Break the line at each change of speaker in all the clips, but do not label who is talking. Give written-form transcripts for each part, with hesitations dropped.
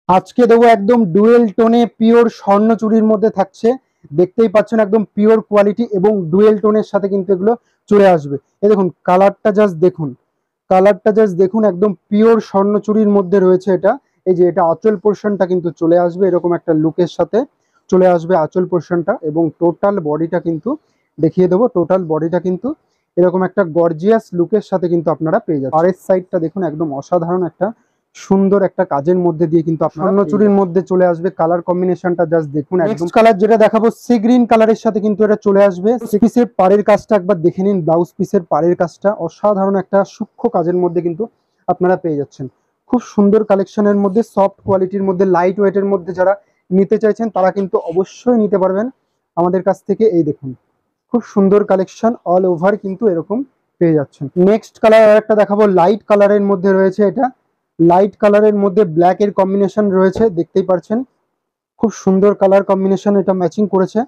আজকে দেবো একদম ডুয়েল টোনে পিওর স্বর্ণ চুরির মধ্যে থাকছে। দেখতেই পাচ্ছেন একদম পিওর কোয়ালিটি এবং ডুয়েল টোনের সাথে কিন্তু এগুলো চলে আসবে। এই দেখুন কালারটা জাস্ট দেখুন, কালারটা জাস্ট দেখুন, একদম পিওর স্বর্ণ চুরির মধ্যে রয়েছে এটা। এই যে এটা আঁচল পোর্শনটা কিন্তু চলে আসবে এরকম একটা লুকের সাথে চলে আসবে আঁচল পোর্শনটা, এবং টোটাল বডিটা কিন্তু দেখিয়ে দেবো। টোটাল বডিটা কিন্তু এরকম একটা গর্জিয়াস লুকের সাথে কিন্তু আপনারা পেয়ে যাবেন। আরের সাইডটা দেখুন, একদম অসাধারণ একটা সুন্দর একটা কাজের মধ্যে দিয়ে কিন্তু আপনার স্বর্ণ চুরির মধ্যে চলে আসবে। কালার কম্বিনেশনটা জাস্ট দেখুন, একদম কালার যেটা দেখাবো সি গ্রিন কালারের সাথে কিন্তু এটা চলে আসবে। পিসের পাড়ের কাজটা একবার দেখে নিন, ব্লাউজ পিসের পাড়ের কাজটা অসাধারণ একটা সূক্ষ্ম কাজের মধ্যে কিন্তু আপনারা পেয়ে যাচ্ছেন। খুব সুন্দর কালেকশনের মধ্যে, সফট কোয়ালিটির মধ্যে, লাইট ওয়েটের মধ্যে যারা নিতে চাইছেন তারা কিন্তু অবশ্যই নিতে পারবেন আমাদের কাছ থেকে। এই দেখুন খুব সুন্দর কালেকশন, অল ওভার কিন্তু এরকম পেয়ে যাচ্ছেন। নেক্সট কালার আর একটা দেখাবো, লাইট কালারের মধ্যে রয়েছে এটা। লাইট কালারের মধ্যে ব্ল্যাক এর কম্বিনেশন রয়েছে, দেখতেই পাচ্ছেন খুব সুন্দর কালার কম্বিনেশন, এটা ম্যাচিং করেছে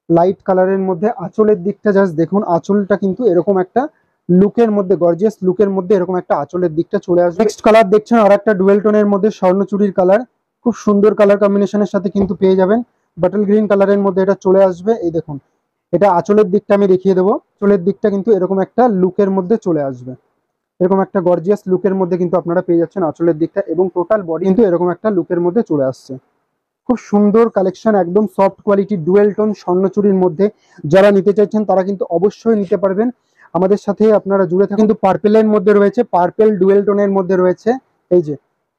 লাইট কালারের মধ্যে। আঁচলের দিকটা জাস্ট দেখুন, আঁচলটা কিন্তু এরকম একটা লুকের মধ্যে, গর্জিয়াস লুকের মধ্যে এরকম একটা আঁচলের দিকটা চলে আসবে। নেক্সট কালার দেখছেন আর একটা ডুয়েল টোনের মধ্যে স্বর্ণচুরির কালার, খুব সুন্দর কালার কম্বিনেশনের সাথে কিন্তু পেয়ে যাবেন। বাটল গ্রিন কালারের মধ্যে এটা চলে আসবে। এই দেখুন এটা আঁচলের দিকটা আমি দেখিয়ে দেবো। আঁচলের দিকটা কিন্তু এরকম একটা লুকের মধ্যে চলে আসবে, এরকম একটা গর্জিয়াস লুকের মধ্যে কিন্তু আপনারা পেয়ে যাচ্ছেন আঁচলের দিকটা, এবং টোটাল বডি কিন্তু এরকম একটা লুকের মধ্যে চলে আসছে। খুব সুন্দর কালেকশন, একদম সফট কোয়ালিটি ডুয়েল টোন স্বর্ণচুরির মধ্যে যারা নিতে চাইছেন তারা কিন্তু অবশ্যই নিতে পারবেন আমাদের সাথে। আপনারা জুড়ে থাকুন। কিন্তু পার্পেলের মধ্যে রয়েছে, পার্পেল ডুয়েল টোনের মধ্যে রয়েছে। এই যে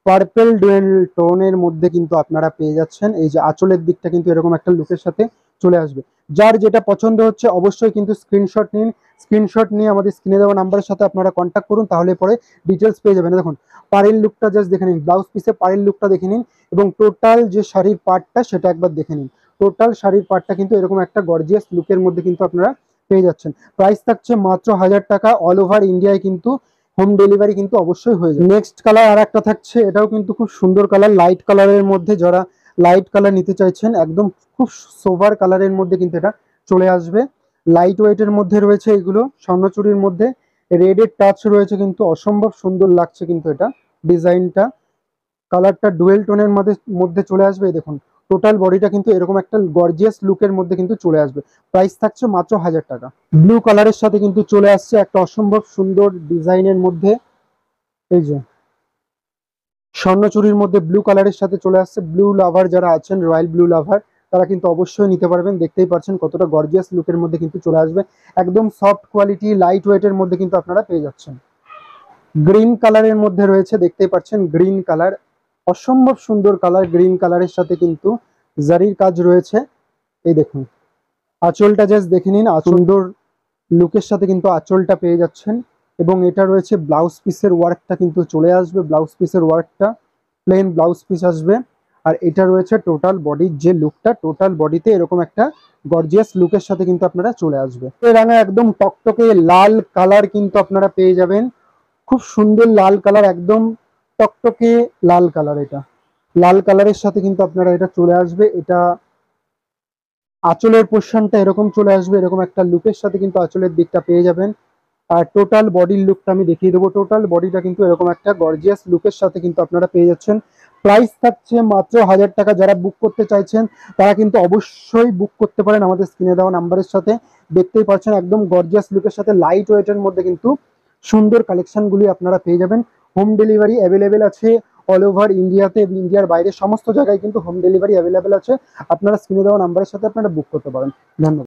পার্পেল ডুয়েল টোনের মধ্যে কিন্তু আপনারা পেয়ে যাচ্ছেন। এই যে আঁচলের দিকটা কিন্তু এরকম একটা লুকের সাথে চলে আসবে। যার যেটা পছন্দ হচ্ছে অবশ্যই কিন্তু স্ক্রিনশট নিন, স্ক্রিনশট নিয়ে আমাদের স্ক্রিনে দেওয়া নাম্বারের সাথে আপনারা কন্ট্যাক্ট করুন, তাহলে পরে ডিটেলস পেয়ে যাবেন। দেখুন পাড়ের লুকটা জাস্ট দেখে নিন, ব্লাউজ পিসে পাড়ের লুকটা দেখে নিন, এবং টোটাল যে শাড়ির পার্টটা সেটা একবার দেখে নিন। টোটাল শাড়ির পার্টটা কিন্তু এরকম একটা গর্জিয়াস লুকের মধ্যে কিন্তু আপনারা পেয়ে যাচ্ছেন। প্রাইস থাকছে মাত্র 1000 টাকা। অল ওভার ইন্ডিয়ায় কিন্তু হোম ডেলিভারি কিন্তু অবশ্যই হয়ে যাবে। নেক্সট কালার আর একটা থাকছে, এটাও কিন্তু খুব সুন্দর কালার, লাইট কালারের মধ্যে যারা লাইট কালার নিতে চাইছেন একদম খুব সোভার কালারের মধ্যে কিন্তু এটা চলে আসবে। লাইট ওয়েটের মধ্যে রয়েছে এগুলো, স্বর্ণচুরির মধ্যে রেডের টাচ রয়েছে, কিন্তু অসম্ভব সুন্দর লাগছে কিন্তু এটা ডিজাইনটা। কালারটা ডুয়েল টোনের মধ্যে মধ্যে চলে আসবে। দেখুন টোটাল বডিটা কিন্তু এরকম একটা গর্জিয়াস লুকের মধ্যে কিন্তু চলে আসবে। প্রাইস থাকছে মাত্র 1000 টাকা। ব্লু কালারের সাথে কিন্তু চলে আসছে একটা অসম্ভব সুন্দর ডিজাইনের মধ্যে। এই যে স্বর্ণচুরির মধ্যে ব্লু কালারের সাথে চলে আসছে। ব্লু লাভার যারা আছেন, রয়্যাল ব্লু লাভার, তারা কিন্তু অবশ্যই নিতে পারবেন। দেখতেই পাচ্ছেন কতটা গর্জিয়াস লুকের মধ্যে কিন্তু চলে আসবে। একদম সফট কোয়ালিটি লাইট ওয়েটের মধ্যে কিন্তু আপনারা পেয়ে যাচ্ছেন। গ্রিন কালারের মধ্যে রয়েছে, দেখতেই পাচ্ছেন গ্রিন কালার, অসম্ভব সুন্দর কালার। গ্রিন কালারের সাথে কিন্তু জারির কাজ রয়েছে। এই দেখুন আঁচলটা জাস্ট দেখে নিন, সুন্দর লুকের সাথে কিন্তু আঁচলটা পেয়ে যাচ্ছেন। এবং এটা রয়েছে ব্লাউজ পিসের ওয়ার্কটা কিন্তু চলে আসবে, ব্লাউজ পিসের ওয়ার্কটা প্লেন ব্লাউজ পিস আসবে। আর এটা রয়েছে টোটাল বডির যে লুকটা, টোটাল বডিতে এরকম একটা গর্জিয়াস লুকের সাথে কিন্তু আপনারা চলে আসবে। রাঙা একদম টকটকে লাল কালার কিন্তু আপনারা পেয়ে যাবেন, খুব সুন্দর লাল কালার, একদম টকটকে লাল কালার। এটা লাল কালারের সাথে কিন্তু আপনারা এটা চলে আসবে। এটা আঁচলের পোর্শনটা এরকম চলে আসবে, এরকম একটা লুকের সাথে কিন্তু আঁচলের দিকটা পেয়ে যাবেন। আর টোটাল বডির লুকটা আমি দেখিয়ে দেবো। টোটাল বডিটা কিন্তু এরকম একটা গর্জিয়াস লুকের সাথে কিন্তু আপনারা পেয়ে যাচ্ছেন। প্রাইস থাকছে মাত্র 1000 টাকা। যারা বুক করতে চাইছেন তারা কিন্তু অবশ্যই বুক করতে পারেন আমাদের স্ক্রিনে দেওয়া নাম্বারের সাথে। দেখতেই পাচ্ছেন একদম গর্জিয়াস লুকের সাথে লাইট ওয়েটের মধ্যে কিন্তু সুন্দর কালেকশনগুলি আপনারা পেয়ে যাবেন। হোম ডেলিভারি অ্যাভেলেবেল আছে অল ওভার ইন্ডিয়াতে, ইন্ডিয়ার বাইরে সমস্ত জায়গায় কিন্তু হোম ডেলিভারি অ্যাভেলেবেল আছে। আপনারা স্ক্রিনে দেওয়া নাম্বারের সাথে আপনারা বুক করতে পারেন। ধন্যবাদ।